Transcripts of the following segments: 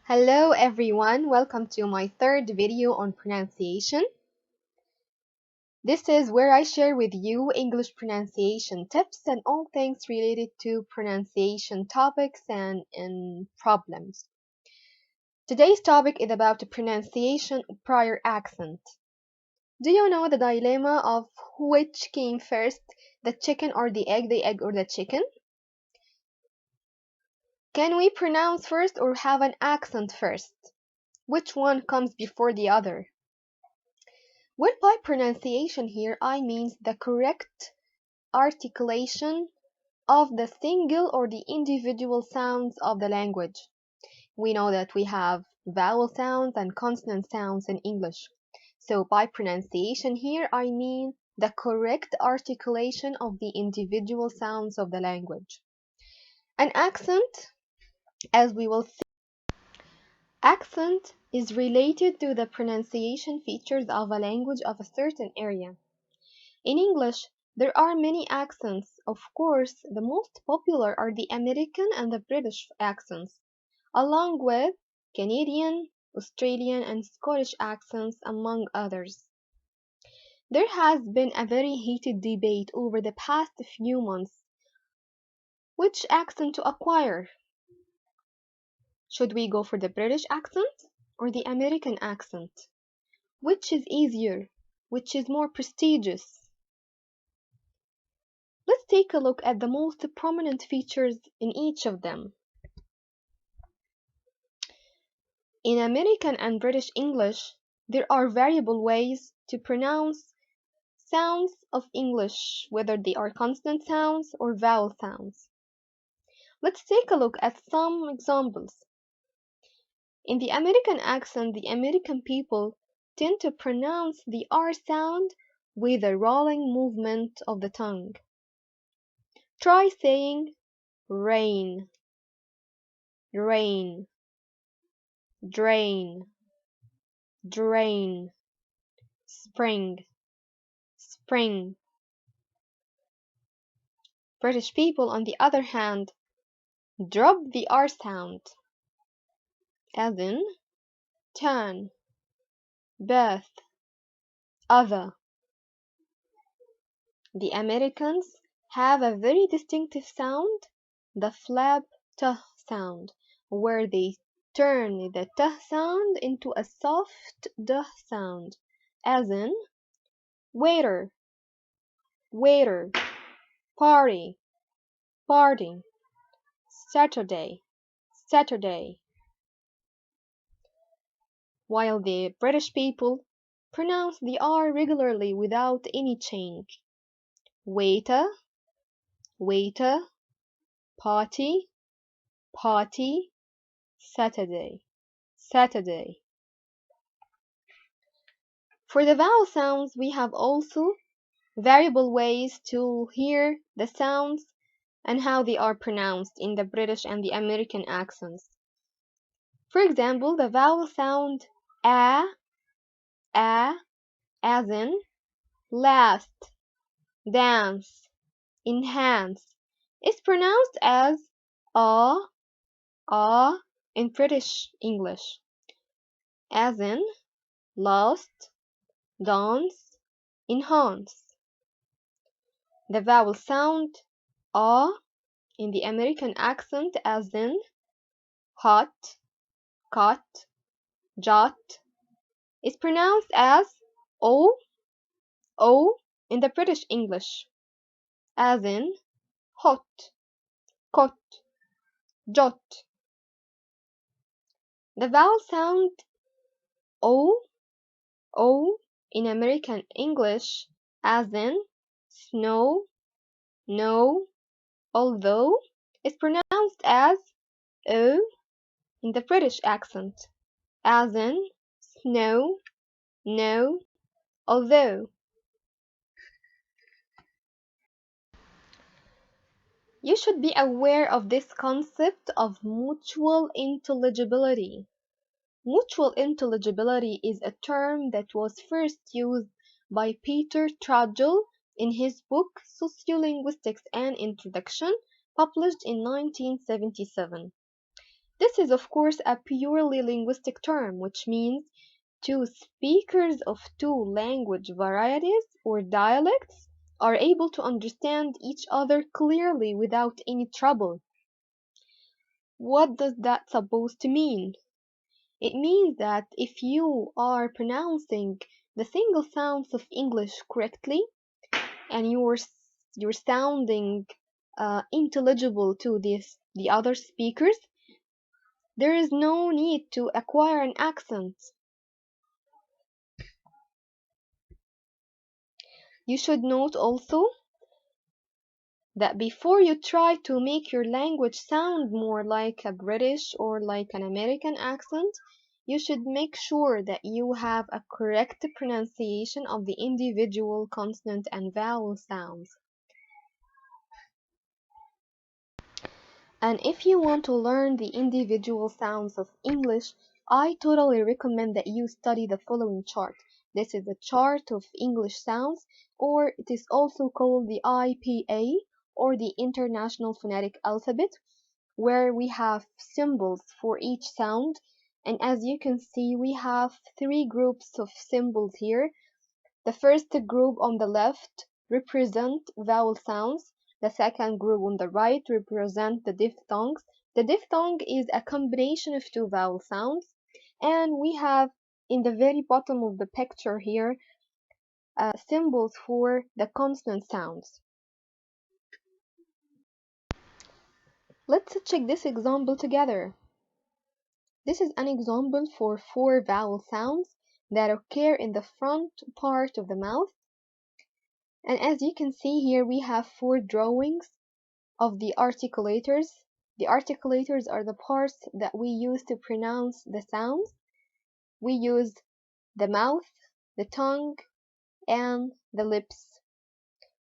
Hello everyone, welcome to my third video on pronunciation. This is where I share with you English pronunciation tips and all things related to pronunciation topics and problems. Today's topic is about the pronunciation of prior accent. Do you know the dilemma of which came first, the chicken or the egg or the chicken? Can we pronounce first or have an accent first? Which one comes before the other? Well, by pronunciation here, I mean the correct articulation of the single or the individual sounds of the language. We know that we have vowel sounds and consonant sounds in English. So by pronunciation here, I mean the correct articulation of the individual sounds of the language. An accent, as we will see, accent is related to the pronunciation features of a language of a certain area. In English, there are many accents. Of course, the most popular are the American and the British accents, along with Canadian, Australian, and Scottish accents, among others. There has been a very heated debate over the past few months which accent to acquire. Should we go for the British accent or the American accent? Which is easier? Which is more prestigious? Let's take a look at the most prominent features in each of them. In American and British English, there are variable ways to pronounce sounds of English, whether they are consonant sounds or vowel sounds. Let's take a look at some examples. In the American accent, the American people tend to pronounce the R sound with a rolling movement of the tongue. Try saying rain, rain, drain, drain, spring, spring. British people, on the other hand, drop the R sound, as in turn, birth, other. The Americans have a very distinctive sound, the flap t sound, where they turn the t sound into a soft d sound, as in waiter, waiter, party, party, Saturday, Saturday. While the British people pronounce the R regularly without any change. Waiter, waiter, party, party, Saturday, Saturday. For the vowel sounds, we have also variable ways to hear the sounds and how they are pronounced in the British and the American accents. For example, the vowel sound a, as in last, dance, enhance, is pronounced as a in British English, as in last, dance, enhance. The vowel sound a in the American accent, as in hot, cot, jot, is pronounced as o in the British English, as in hot, cot, jot. The vowel sound o in American English, as in snow, no, although, is pronounced as o in the British accent, as in snow, no, although. You should be aware of this concept of mutual intelligibility. Mutual intelligibility is a term that was first used by Peter Trudgill in his book Sociolinguistics: An Introduction, published in 1977. This is of course a purely linguistic term, which means two speakers of two language varieties or dialects are able to understand each other clearly without any trouble. What does that supposed to mean? It means that if you are pronouncing the single sounds of English correctly and you're sounding intelligible to the other speakers, there is no need to acquire an accent. You should note also that before you try to make your language sound more like a British or like an American accent, you should make sure that you have a correct pronunciation of the individual consonant and vowel sounds. And if you want to learn the individual sounds of English, I totally recommend that you study the following chart. This is the chart of English sounds, or it is also called the IPA, or the International Phonetic Alphabet, where we have symbols for each sound. And as you can see, we have three groups of symbols here. The first group on the left represent vowel sounds. The second group on the right represent the diphthongs. The diphthong is a combination of two vowel sounds. And we have in the very bottom of the picture here symbols for the consonant sounds. Let's check this example together. This is an example for four vowel sounds that occur in the front part of the mouth. And as you can see here, we have four drawings of the articulators. The articulators are the parts that we use to pronounce the sounds. We use the mouth, the tongue, and the lips.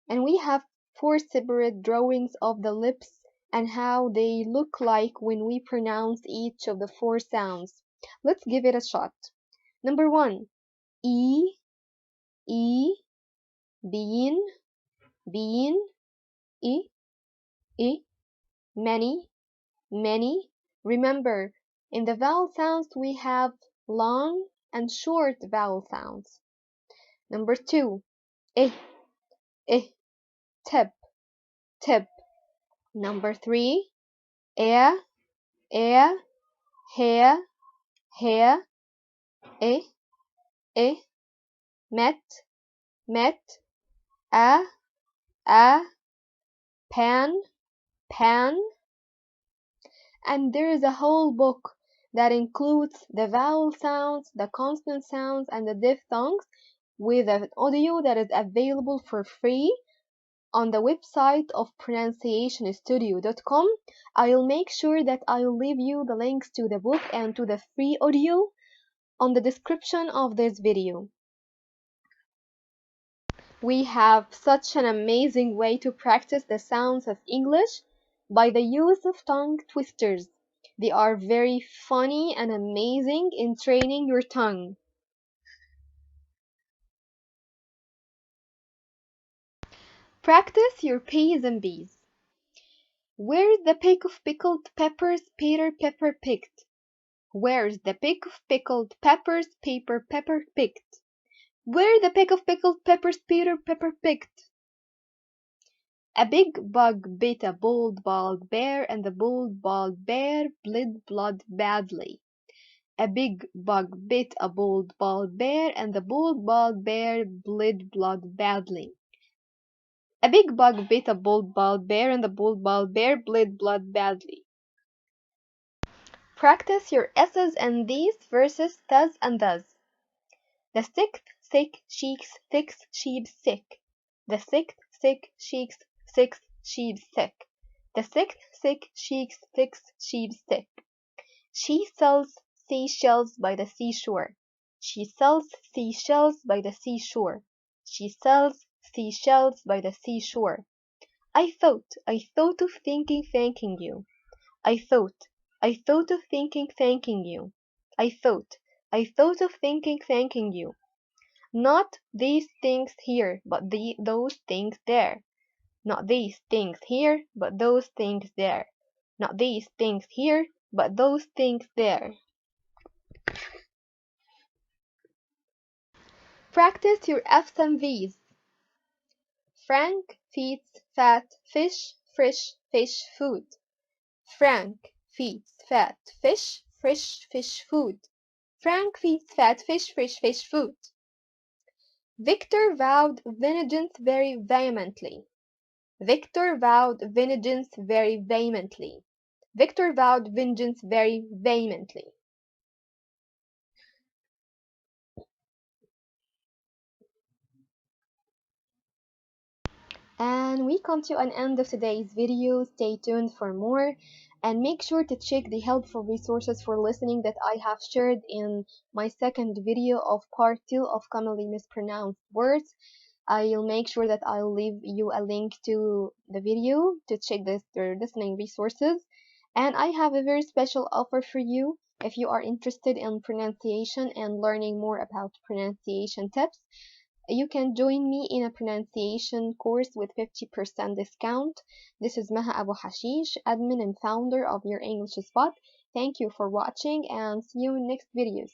And we have four separate drawings of the lips and how they look like when we pronounce each of the four sounds. Let's give it a shot. Number one, E, E, bean, bean, E, E, many, many. Remember, in the vowel sounds we have long and short vowel sounds. Number two, I, I, tip, tip. Number three, air, hair, hair, I, met, met, a, pan, pan. And there is a whole book that includes the vowel sounds, the consonant sounds, and the diphthongs with an audio that is available for free on the website of pronunciationstudio.com. I'll make sure that I'll leave you the links to the book and to the free audio on the description of this video. We have such an amazing way to practice the sounds of English by the use of tongue twisters. They are very funny and amazing in training your tongue. Practice your P's and B's. Where's the pick of pickled peppers Peter Pepper picked? Where's the pick of pickled peppers Pepper picked? Where's the pick of pickled peppers Peter Pepper picked? A big bug bit a bald bald bear and the bald bald bear bled blood badly. A big bug bit a bald bald bear and the bald bald bear bled blood badly. A big bug bit a bald bald bear and the bald bald bear bled blood badly. Practice your S's and D's versus does and does. The sixth sick sheep's sick. The sixth sick sheep's sick. The sixth sick sheep's sick. She sells seashells by the seashore. She sells seashells by the seashore. She sells seashells by the seashore. I thought of thanking you. I thought of thanking you. I thought of thanking you. Not these things here, but those things there. Not these things here, but those things there. Not these things here, but those things there. Practice your F's and V's. Frank feeds fat fish, fish food. Frank feeds fat fish, fish food. Frank feeds fat fish, fish food. Victor vowed vengeance very vehemently. Victor vowed vengeance very vehemently. Victor vowed vengeance very vehemently. And we come to an end of today's video. Stay tuned for more and make sure to check the helpful resources for listening that I have shared in my second video of part 2 of commonly mispronounced words. I'll make sure that I'll leave you a link to the video to check the listening resources. And I have a very special offer for you if you are interested in pronunciation and learning more about pronunciation tips. You can join me in a pronunciation course with 50% discount. This is Maha Abu Hashish, admin and founder of Your English Spot. Thank you for watching and see you in next videos.